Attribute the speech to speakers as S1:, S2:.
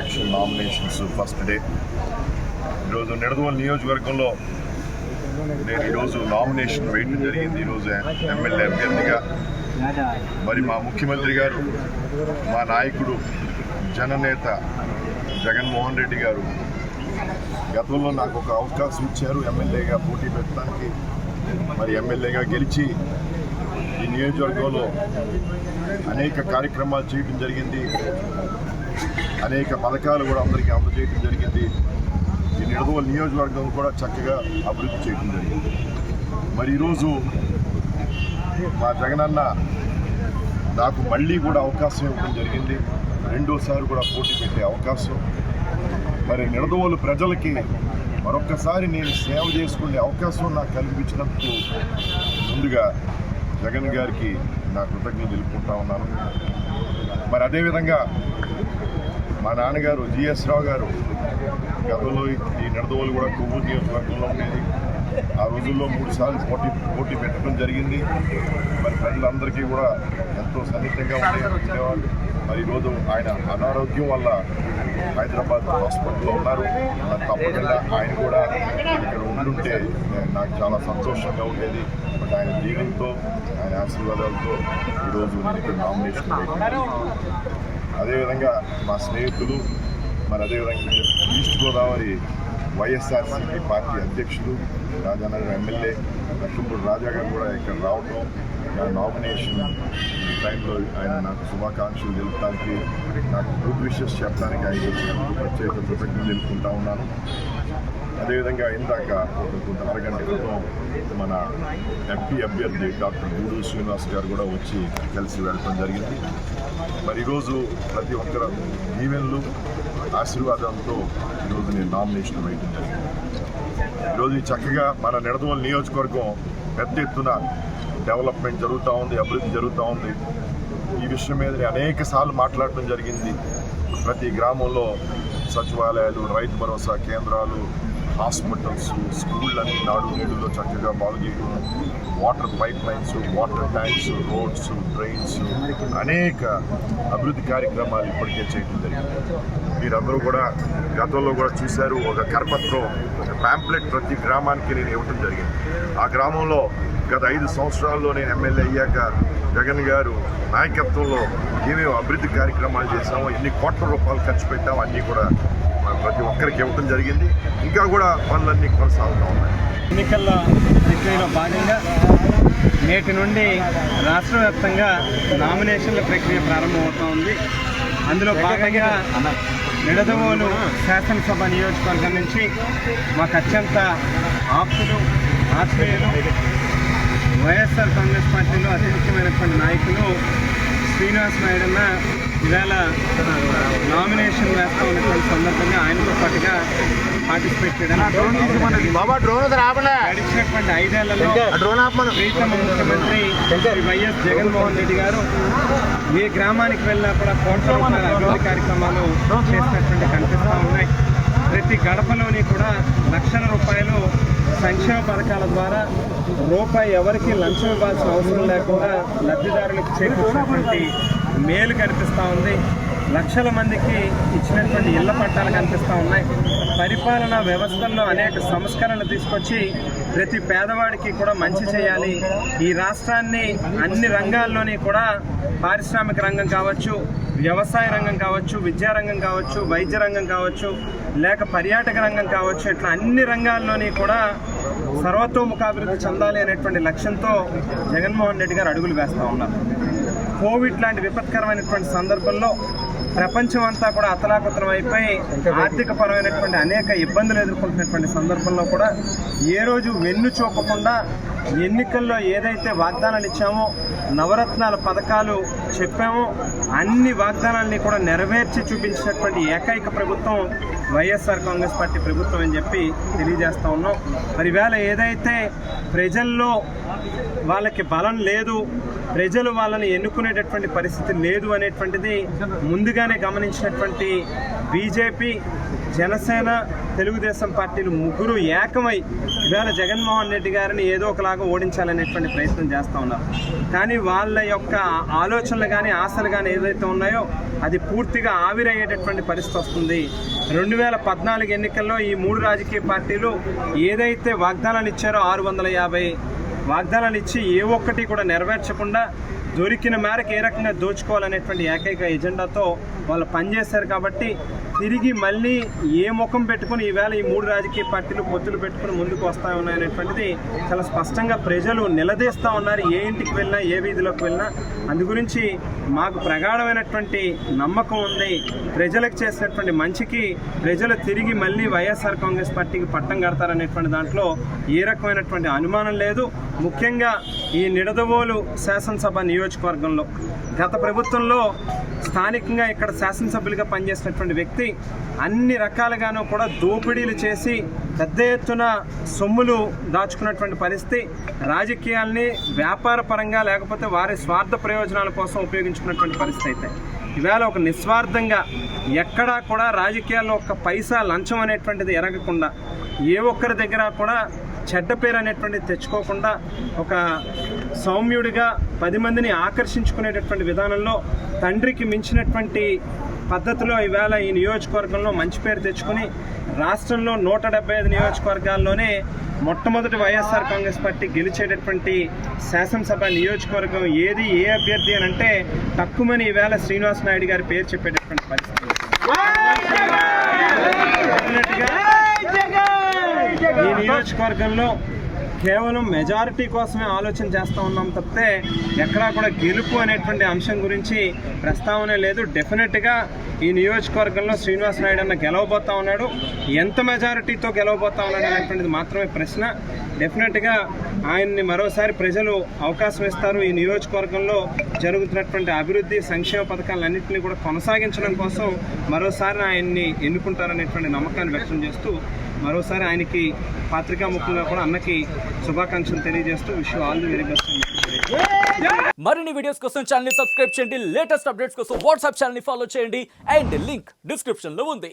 S1: Election nominations first day ఈరోజు నిడదవోలు నియోజకవర్గంలో నేను ఈరోజు నామినేషన్ వేయడం జరిగింది. ఈరోజు ఎమ్మెల్యే అభ్యర్థిగా మరి మా ముఖ్యమంత్రి గారు, మా నాయకుడు, జననేత జగన్మోహన్ రెడ్డి గారు గతంలో నాకు ఒక అవకాశం ఇచ్చారు ఎమ్మెల్యేగా పోటీ పెట్టడానికి. మరి ఎమ్మెల్యేగా గెలిచి ఈ నియోజకవర్గంలో అనేక కార్యక్రమాలు చేయడం జరిగింది. అనేక పథకాలు కూడా అందరికీ అందజేయడం జరిగింది. ఈ నిడదవోలు నియోజకవర్గం కూడా చక్కగా అభివృద్ధి చేయడం జరిగింది. మరి ఈరోజు మా జగనన్న నాకు మళ్ళీ కూడా అవకాశం ఇవ్వడం జరిగింది. రెండోసారి కూడా పోటీ పెట్టే అవకాశం. మరి నిడదవోలు ప్రజలకి మరొక్కసారి నేను సేవ చేసుకునే అవకాశం నాకు కల్పించినందుకు ముందుగా జగన్ గారికి నా కృతజ్ఞతలు తెలుపుకుంటా ఉన్నాను. మరి అదేవిధంగా మా నాన్నగారు జిఎస్ రావు గారు గతంలో ఈ నిడదవోలు కూడా కొవ్వూరు నియోజకవర్గంలో ఉండేది. ఆ రోజుల్లో 3 సార్లు పోటీ పెట్టడం జరిగింది. మరి ప్రజలందరికీ కూడా ఎంతో సన్నిహితంగా ఉండేవాళ్ళు. మరి ఈరోజు ఆయన అనారోగ్యం వల్ల హైదరాబాద్ హాస్పిటల్లో ఉన్నారు. తప్పకుండా ఆయన కూడా ఇక్కడ ఉండుంటే నాకు చాలా సంతోషంగా ఉండేది. బట్ ఆయన దీవెనతో, ఆయన ఆశీర్వాదాలతో ఈరోజు నేను ఇక్కడ నామినేషన్ వేయడం. అదేవిధంగా మా స్నేహితులు, మరి అదేవిధంగా ఈస్ట్ గోదావరి వైఎస్ఆర్సీపీ పార్టీ అధ్యక్షులు, రాజానగర్ ఎమ్మెల్యే లక్ష్మణుడు రాజా గారు కూడా ఇక్కడ రావడం, నామినేషన్ టైంలో ఆయన నాకు శుభాకాంక్షలు తెలుపడానికి, నాకు గుడ్ విషెస్ చెప్పడానికి ఆయన వచ్చినందుకు ప్రత్యేక కృతజ్ఞతలు తెలుపుకుంటా ఉన్నాను. అదేవిధంగా ఇందాక కొంత అరగంట క్రితం మన ఎంపీ అభ్యర్థి డాక్టర్ గూడూరు శ్రీనివాస్ గారు కూడా వచ్చి కలిసి వెళ్ళడం జరిగింది. మరి ఈరోజు ప్రతి ఒక్కరు దీవెనలు, ఆశీర్వాదంతో ఈరోజు నేను నామినేషన్ వేయడం జరిగింది. ఈరోజు చక్కగా మన నిడదవోలు నియోజకవర్గం పెద్ద ఎత్తున డెవలప్మెంట్ జరుగుతూ ఉంది, అభివృద్ధి జరుగుతూ ఉంది. ఈ విషయం మీద అనేక సార్లు మాట్లాడటం జరిగింది. ప్రతి గ్రామంలో సచివాలయాలు, రైతు భరోసా కేంద్రాలు, హాస్పిటల్స్, స్కూళ్ళన్నీ నాడు నేడులో చక్కగా బాగు చేయడం, water pipe lines, water tanks, roads, drains, అనేక అభివృద్ధి కార్యక్రమాలు ఇప్పటికే చేయడం జరిగింది. మీరందరూ కూడా గతంలో కూడా చూశారు. ఒక కరపత్రం, ఒక ప్యాంప్లెట్ ప్రతి గ్రామానికి నేను ఇవ్వటం జరిగింది. ఆ గ్రామంలో గత 5 సంవత్సరాల్లో నేను ఎమ్మెల్యే అయ్యాక జగన్ గారు నాయకత్వంలో ఏమేమి అభివృద్ధి కార్యక్రమాలు చేశామో, ఎన్ని కోట్ల రూపాయలు ఖర్చు పెట్టామో అన్నీ కూడా ప్రతి ఒక్కరికి ఇవ్వడం జరిగింది. ఇంకా కూడా పనులన్నీ కొనసాగుతూ ఉన్నాయి.
S2: ఎన్నికల ప్రక్రియలో భాగంగా నేటి నుండి రాష్ట్ర వ్యాప్తంగా నామినేషన్ల ప్రక్రియ ప్రారంభమవుతూ ఉంది. అందులో భాగంగా నిడదవోలు శాసనసభ నియోజకవర్గం నుంచి మాకు అత్యంత ఆప్తులు, ఆత్మీయులు, వైఎస్ఆర్ కాంగ్రెస్ పార్టీలో అతి ముఖ్యమైనటువంటి నాయకులు శ్రీనివాస్ నాయుడన్న ఇవాళ నామినేషన్ వేస్తూ ఉన్నటువంటి సందర్భంగా ఆయనతో పాటుగా పార్టిసిపేట్ చేయడానికి గడిచినటువంటి 5 ఏళ్లలో ప్రీతమ ముఖ్యమంత్రి వైఎస్ జగన్మోహన్ రెడ్డి గారు ఏ గ్రామానికి వెళ్ళినా కూడా కోట్ల రూపాయల అభివృద్ధి కార్యక్రమాలు చేసినటువంటి కనిపిస్తూ ఉన్నాయి. ప్రతి గడపలోని కూడా లక్షల రూపాయలు సంక్షేమ పథకాల ద్వారా రూపాయి ఎవరికి లంచం ఇవ్వాల్సిన అవసరం లేకుండా లబ్ధిదారులకు చేకూర్చినటువంటి మేలు కనిపిస్తూ ఉంది. లక్షల మందికి ఇచ్చినటువంటి ఇళ్ల పట్టాలు కనిపిస్తూ ఉన్నాయి. పరిపాలనా వ్యవస్థల్లో అనేక సంస్కరణలు తీసుకొచ్చి ప్రతి పేదవాడికి కూడా మంచి చేయాలి. ఈ రాష్ట్రాన్ని అన్ని రంగాల్లోని కూడా పారిశ్రామిక రంగం కావచ్చు, వ్యవసాయ రంగం కావచ్చు, విద్యారంగం కావచ్చు, వైద్య రంగం కావచ్చు, లేక పర్యాటక రంగం కావచ్చు, ఇట్లా అన్ని రంగాల్లోని కూడా సర్వతోముఖాభివృద్ధి చెందాలి అనేటువంటి లక్ష్యంతో జగన్మోహన్ రెడ్డి గారు అడుగులు వేస్తూ ఉన్నారు. కోవిడ్ లాంటి విపత్కరమైనటువంటి సందర్భంలో ప్రపంచం అంతా కూడా అతలాకుతలం అయిపోయి ఆర్థిక పరమైనటువంటి అనేక ఇబ్బందులు ఎదుర్కొంటున్నటువంటి సందర్భంలో కూడా ఏ రోజు వెన్ను చూపకుండా ఎన్నికల్లో ఏదైతే వాగ్దానాలు ఇచ్చామో, నవరత్నాల పథకాలు చెప్పామో అన్ని వాగ్దానాలని కూడా నెరవేర్చి చూపించినటువంటి ఏకైక ప్రభుత్వం వైఎస్ఆర్ కాంగ్రెస్ పార్టీ ప్రభుత్వం అని చెప్పి తెలియజేస్తూ ఉన్నాం. మరి ఈవేళ ఏదైతే ప్రజల్లో వాళ్ళకి బలం లేదు, ప్రజలు వాళ్ళని ఎన్నుకునేటటువంటి పరిస్థితి లేదు అనేటువంటిది ముందుగా ముందుగానే గమనించినటువంటి బీజేపీ, జనసేన, తెలుగుదేశం పార్టీలు ముగ్గురు ఏకమై ఇవాళ జగన్మోహన్ రెడ్డి గారిని ఏదో ఒకలాగా ఓడించాలనేటువంటి ప్రయత్నం చేస్తూ ఉన్నారు. కానీ వాళ్ళ యొక్క ఆలోచనలు కానీ ఆశలు కానీ ఏదైతే ఉన్నాయో అది పూర్తిగా ఆవిరయ్యేటటువంటి పరిస్థితి వస్తుంది. 2014 ఎన్నికల్లో ఈ 3 రాజకీయ పార్టీలు ఏదైతే వాగ్దానాలు ఇచ్చారో 650 వాగ్దానాలు ఇచ్చి ఏ ఒక్కటి కూడా నెరవేర్చకుండా దొరికిన మేరకు ఏ రకంగా దోచుకోవాలనేటువంటి ఏకైక ఎజెండాతో వాళ్ళు పనిచేశారు. కాబట్టి తిరిగి మళ్ళీ ఏ ముఖం పెట్టుకుని ఈవేళ ఈ 3 రాజకీయ పార్టీలు పొత్తులు పెట్టుకుని ముందుకు వస్తూ ఉన్నాయనేటువంటిది చాలా స్పష్టంగా ప్రజలు నిలదీస్తూ ఉన్నారు. ఏ ఇంటికి వెళ్ళినా, ఏ వీధిలోకి వెళ్ళినా. అందు గురించి మాకు ప్రగాఢమైనటువంటి నమ్మకం ఉంది. ప్రజలకు చేసినటువంటి మంచికి ప్రజలు తిరిగి మళ్ళీ వైఎస్ఆర్ కాంగ్రెస్ పార్టీకి పట్టం కడతారనేటువంటి దాంట్లో ఏ రకమైనటువంటి అనుమానం లేదు. ముఖ్యంగా ఈ నిడదవోలు శాసనసభ నియోజకవర్గంలో గత ప్రభుత్వంలో స్థానికంగా ఇక్కడ శాసనసభ్యులుగా పనిచేసినటువంటి వ్యక్తి అన్ని రకాలుగాను కూడా దోపిడీలు చేసి పెద్ద ఎత్తున సొమ్ములు దాచుకున్నటువంటి పరిస్థితి, రాజకీయాల్ని వ్యాపార పరంగా లేకపోతే వారి స్వార్థ ప్రయోజనాల కోసం ఉపయోగించుకున్నటువంటి పరిస్థితి అయితే ఈవేళ ఒక నిస్వార్థంగా ఎక్కడా కూడా రాజకీయాల్లో ఒక్క పైసా లంచం అనేటువంటిది ఎరగకుండా ఏ ఒక్కరి దగ్గర కూడా చెడ్డ పేరు అనేటువంటిది తెచ్చుకోకుండా ఒక సౌమ్యుడిగా 10 మందిని ఆకర్షించుకునేటటువంటి విధానంలో తండ్రికి మించినటువంటి పద్ధతిలో ఈవేళ ఈ నియోజకవర్గంలో మంచి పేరు తెచ్చుకుని రాష్ట్రంలో 175 నియోజకవర్గాల్లోనే మొట్టమొదటి వైఎస్ఆర్ కాంగ్రెస్ పార్టీ గెలిచేటటువంటి శాసనసభ నియోజకవర్గం ఏది, ఏ అభ్యర్థి అని అంటే తక్కువని ఈవేళ శ్రీనివాస్ నాయుడు గారి పేరు చెప్పేటటువంటి పరిస్థితి. ఈ నియోజకవర్గంలో కేవలం మెజారిటీ కోసమే ఆలోచన చేస్తూ ఉన్నాం తప్పితే ఎక్కడా కూడా గెలుపు అనేటువంటి అంశం గురించి ప్రస్తావనే లేదు. డెఫినెట్గా ఈ నియోజకవర్గంలో శ్రీనివాస్ నాయుడు అన్న గెలవబోతా ఉన్నాడు. ఎంత మెజారిటీతో గెలవబోతా ఉన్నాడు అనేటువంటిది మాత్రమే ప్రశ్న. డెఫినెట్గా ఆయన్ని మరోసారి ప్రజలు అవకాశం ఇస్తారు. ఈ నియోజకవర్గంలో జరుగుతున్నటువంటి అభివృద్ధి, సంక్షేమ పథకాలన్నింటినీ కూడా కొనసాగించడం కోసం మరోసారి ఆయన్ని ఎన్నుకుంటారనేటువంటి నమ్మకాన్ని వ్యక్తం చేస్తూ మరోసారి ఆయనకి పత్రికాముఖంగా కూడా అన్నకి శుభాకాంక్షలు తెలియజేస్తూ wish you all the very best.
S3: మరిన్ని వీడియోస్ కోసం ఛానల్ ని సబ్స్క్రైబ్ చేయండి. లేటెస్ట్ అప్డేట్స్ కోసం వాట్సాప్ ఛానల్ ని ఫాలో చేయండి. అండ్ లింక్ డిస్క్రిప్షన్ లో ఉంది.